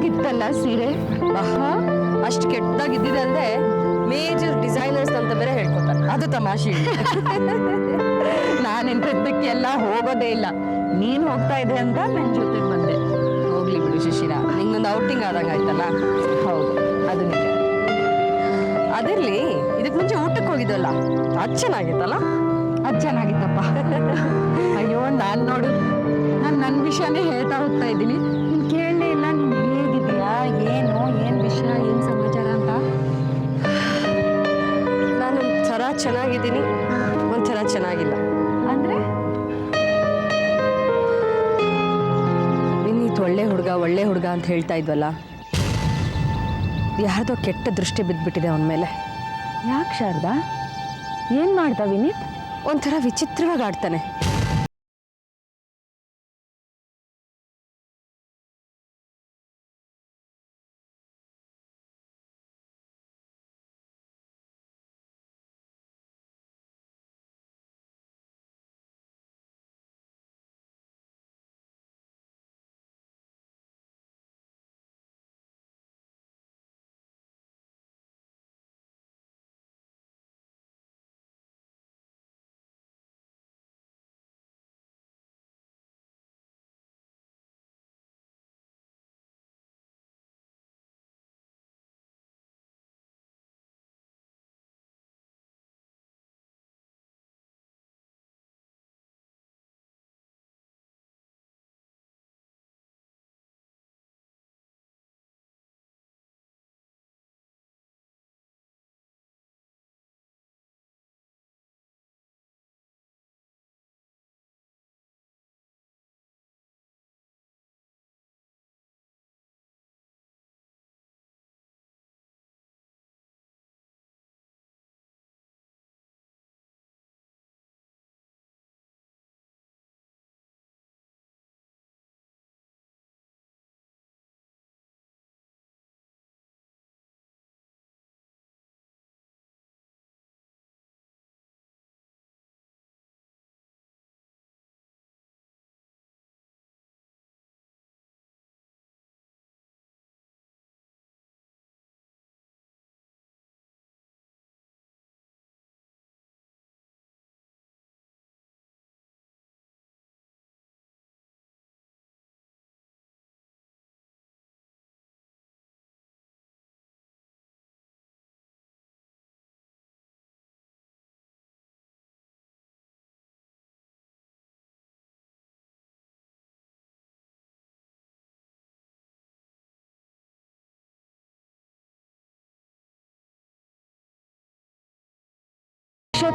ಚೆನ್ನಾಗಿತ್ತಲ್ಲ ಸೀರೆ. ಅಷ್ಟು ಕೆಟ್ಟದಾಗಿದ್ದಿದೆ ಅಂದ್ರೆ ಮೇಜರ್ ಡಿಸೈನರ್ಸ್ ಅಂತ ಬೇರೆ ಹೇಳ್ಕೊತಾರೆ. ಅದು ತಮಾಷೆ. ನಾನಿನ್ ಟ್ರಿಪ್ಪಿಗೆಲ್ಲ ಹೋಗೋದೇ ಇಲ್ಲ. ನೀನ್ ಹೋಗ್ತಾ ಇದೆ ಅಂತ ನನ್ನ ಜೊತೆ ಬಂದೆ. ಹೋಗ್ಲಿ ಬಿಡು ಶಿಶಿರ, ನಿಂಗೊಂದು ಔಟಿಂಗ್ ಆದಂಗ ಆಯ್ತಲ್ಲ. ಹೌದು, ಅದು ನಿಜ. ಅದಿರ್ಲಿ, ಇದಕ್ ಮುಂಚೆ ಊಟಕ್ಕೆ ಹೋಗಿದ್ವಲ್ಲ, ಅದು ಚೆನ್ನಾಗಿತ್ತಲ್ಲ. ಅದು ಚೆನ್ನಾಗಿತ್ತಪ್ಪ. ಅಯ್ಯೋ, ನಾನ್ ನೋಡು, ನನ್ನ ವಿಷಯನೇ ಹೇಳ್ತಾ ಹೋಗ್ತಾ ಇದ್ದೀನಿ. ನೀನ್ ಕೇಳಲೇ ಇಲ್ಲ. ನೀನ್ ಹೇಗಿದೀಯಾ, ಏನ್ ವಿಷಯ, ಏನ್ ಸಮಾಚಾರ ಅಂತ. ನಾನು ಒಂಥರ ಚೆನ್ನಾಗಿದ್ದೀನಿ, ಒಂಥರ ಚೆನ್ನಾಗಿಲ್ಲ. ಅಂದ್ರೆ ವಿನೀತ್ ಒಳ್ಳೆ ಹುಡುಗ ಅಂತ ಹೇಳ್ತಾ ಇದ್ವಲ್ಲ, ಯಾರ್ದೋ ಕೆಟ್ಟ ದೃಷ್ಟಿ ಬಿದ್ದ್ಬಿಟ್ಟಿದೆ ಅವನ ಮೇಲೆ. ಯಾಕೆ ಶಾರದಾ, ಏನ್ ಮಾಡ್ದ ವಿನೀತ್? ಒಂಥರ ವಿಚಿತ್ರವಾಗಿ ಆಡ್ತಾನೆ.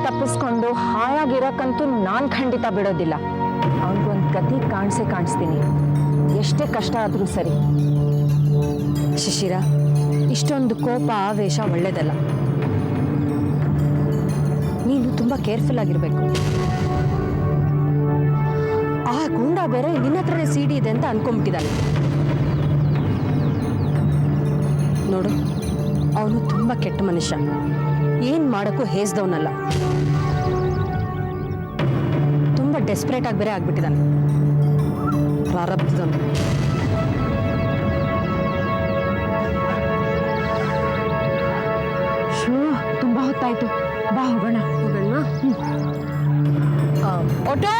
ತಪ್ಪಿಸ್ಕೊಂಡು ಹಾಯಾಗಿರಕ್ಕಂತೂ ನಾನ್ ಖಂಡಿತ ಬಿಡೋದಿಲ್ಲ. ಅವನಿಗೊಂದು ಗತಿ ಕಾಣಿಸ್ತೀನಿ, ಎಷ್ಟೇ ಕಷ್ಟ ಆದ್ರೂ ಸರಿ. ಶಿಶಿರ, ಇಷ್ಟೊಂದು ಕೋಪ ಆವೇಶ ಒಳ್ಳೇದಲ್ಲ. ನೀನು ತುಂಬಾ ಕೇರ್ಫುಲ್ ಆಗಿರ್ಬೇಕು. ಆ ಗೂಂಡ ಬೇರೆ ನಿನ್ನ ಹತ್ರನೇ ಸಿಡಿ ಇದೆ ಅಂತ ಅನ್ಕೊಂಡ್ಬಿಟ್ಟಿದ್ದಾನೆ. ನೋಡು, ಅವನು ತುಂಬಾ ಕೆಟ್ಟ ಮನುಷ್ಯ, ಏನ್ ಮಾಡಕ್ಕೂ ಹೇಸ್ದವನಲ್ಲ. ತುಂಬಾ ಡೆಸ್ಪರೇಟ್ ಆಗಿ ಬೇರೆ ಆಗ್ಬಿಟ್ಟಿದ್ದಾನೆ. ಪ್ರಾರಬ್ಧದವನು. ತುಂಬಾ ಹೊತ್ತಾಯ್ತು, ಬಾ ಹೋಗೋಣ. ಆಟೋ